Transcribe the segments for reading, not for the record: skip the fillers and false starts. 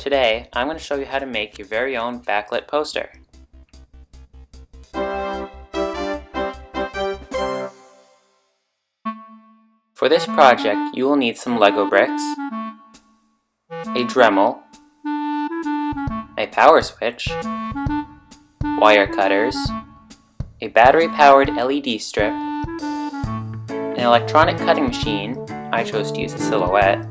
Today, I'm going to show you how to make your very own backlit poster. For this project, you will need some Lego bricks, a Dremel, a power switch, wire cutters, a battery-powered LED strip, an electronic cutting machine, I chose to use a Silhouette,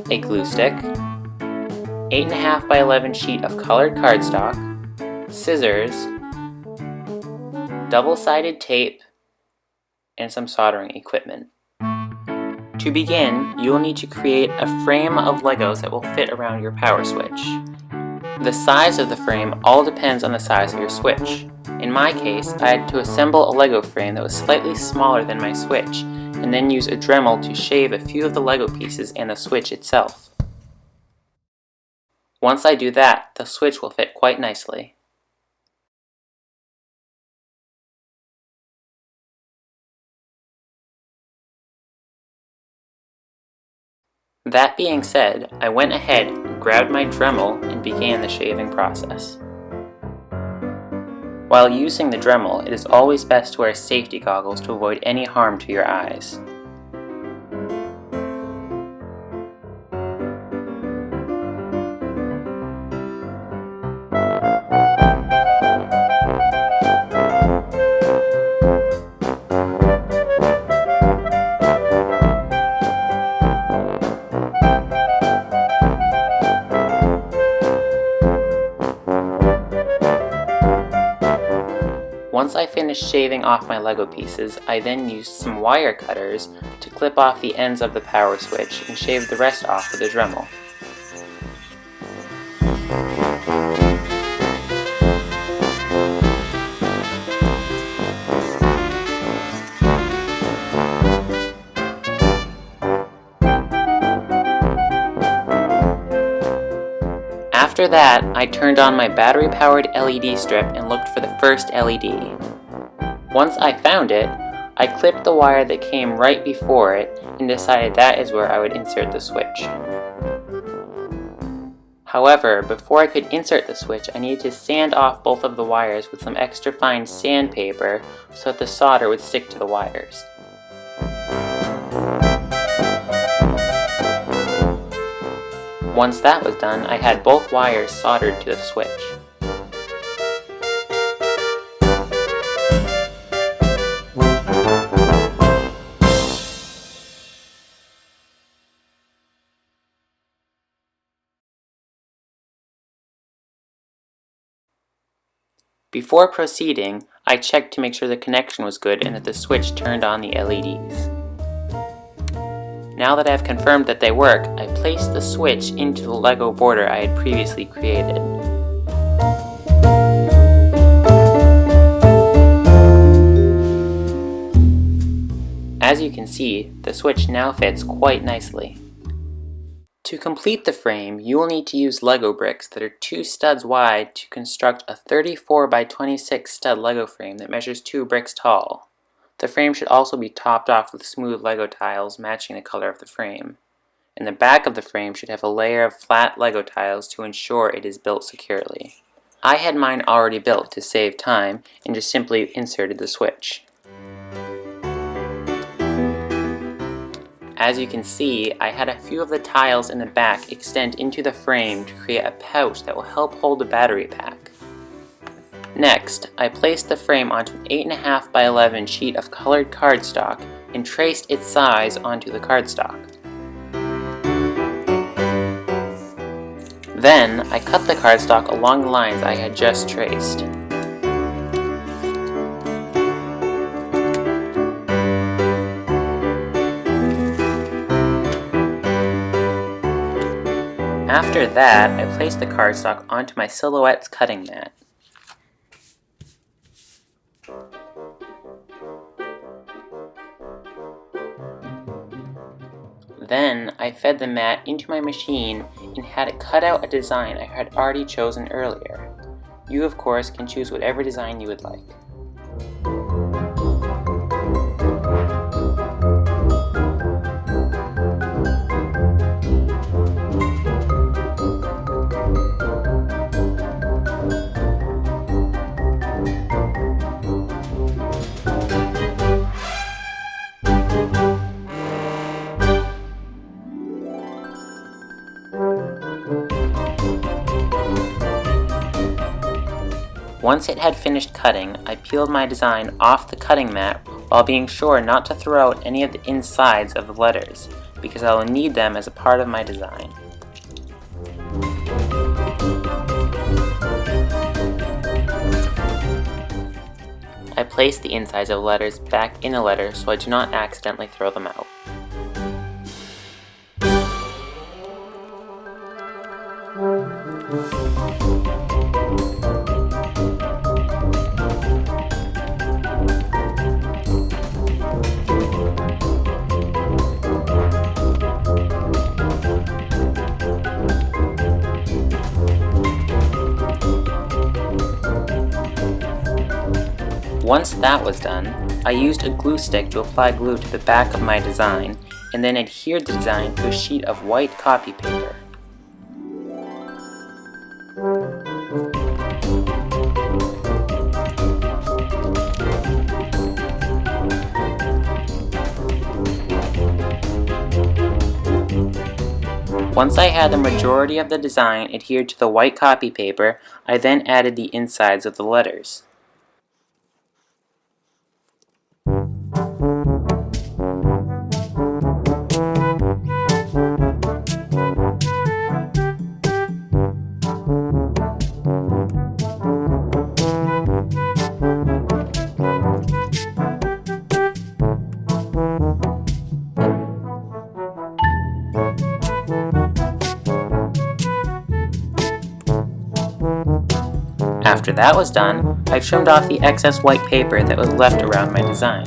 a glue stick, 8.5 by 11 sheet of colored cardstock, scissors, double-sided tape, and some soldering equipment. To begin, you will need to create a frame of Legos that will fit around your power switch. The size of the frame all depends on the size of your switch. In my case, I had to assemble a Lego frame that was slightly smaller than my switch, and then use a Dremel to shave a few of the Lego pieces and the switch itself. Once I do that, the switch will fit quite nicely. That being said, I went ahead, grabbed my Dremel, and began the shaving process. While using the Dremel, it is always best to wear safety goggles to avoid any harm to your eyes. Once I finished shaving off my Lego pieces, I then used some wire cutters to clip off the ends of the power switch and shave the rest off with a Dremel. After that, I turned on my battery-powered LED strip and looked for the first LED. Once I found it, I clipped the wire that came right before it and decided that is where I would insert the switch. However, before I could insert the switch, I needed to sand off both of the wires with some extra fine sandpaper so that the solder would stick to the wires. Once that was done, I had both wires soldered to the switch. Before proceeding, I checked to make sure the connection was good and that the switch turned on the LEDs. Now that I have confirmed that they work, I placed the switch into the Lego border I had previously created. As you can see, the switch now fits quite nicely. To complete the frame, you will need to use Lego bricks that are 2 studs wide to construct a 34 by 26 stud Lego frame that measures 2 bricks tall. The frame should also be topped off with smooth Lego tiles matching the color of the frame. And the back of the frame should have a layer of flat Lego tiles to ensure it is built securely. I had mine already built to save time and just simply inserted the switch. As you can see, I had a few of the tiles in the back extend into the frame to create a pouch that will help hold the battery pack. Next, I placed the frame onto an 8.5 by 11 sheet of colored cardstock and traced its size onto the cardstock. Then, I cut the cardstock along the lines I had just traced. After that, I placed the cardstock onto my Silhouette's cutting mat. Then, I fed the mat into my machine and had it cut out a design I had already chosen earlier. You, of course, can choose whatever design you would like. Once it had finished cutting, I peeled my design off the cutting mat while being sure not to throw out any of the insides of the letters, because I will need them as a part of my design. I place the insides of the letters back in the letter so I do not accidentally throw them out. Once that was done, I used a glue stick to apply glue to the back of my design and then adhered the design to a sheet of white copy paper. Once I had the majority of the design adhered to the white copy paper, I then added the insides of the letters. After that was done, I trimmed off the excess white paper that was left around my design.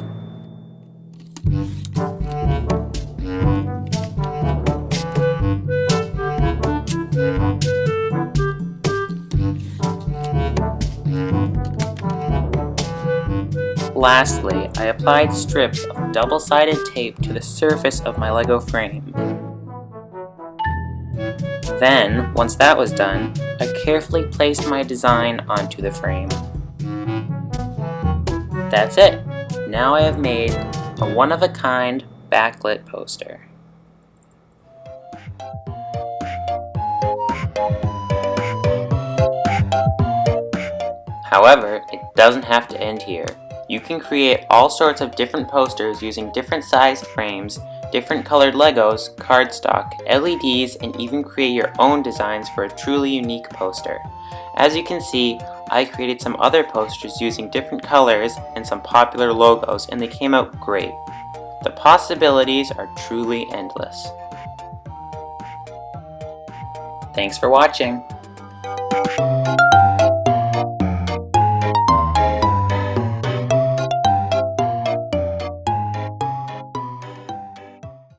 Lastly, I applied strips of double-sided tape to the surface of my Lego frame. Then, once that was done, I carefully placed my design onto the frame. That's it! Now I have made a one-of-a-kind backlit poster. However, it doesn't have to end here. You can create all sorts of different posters using different size frames, different colored Legos, cardstock, LEDs, and even create your own designs for a truly unique poster. As you can see, I created some other posters using different colors and some popular logos, and they came out great. The possibilities are truly endless. Thanks for watching.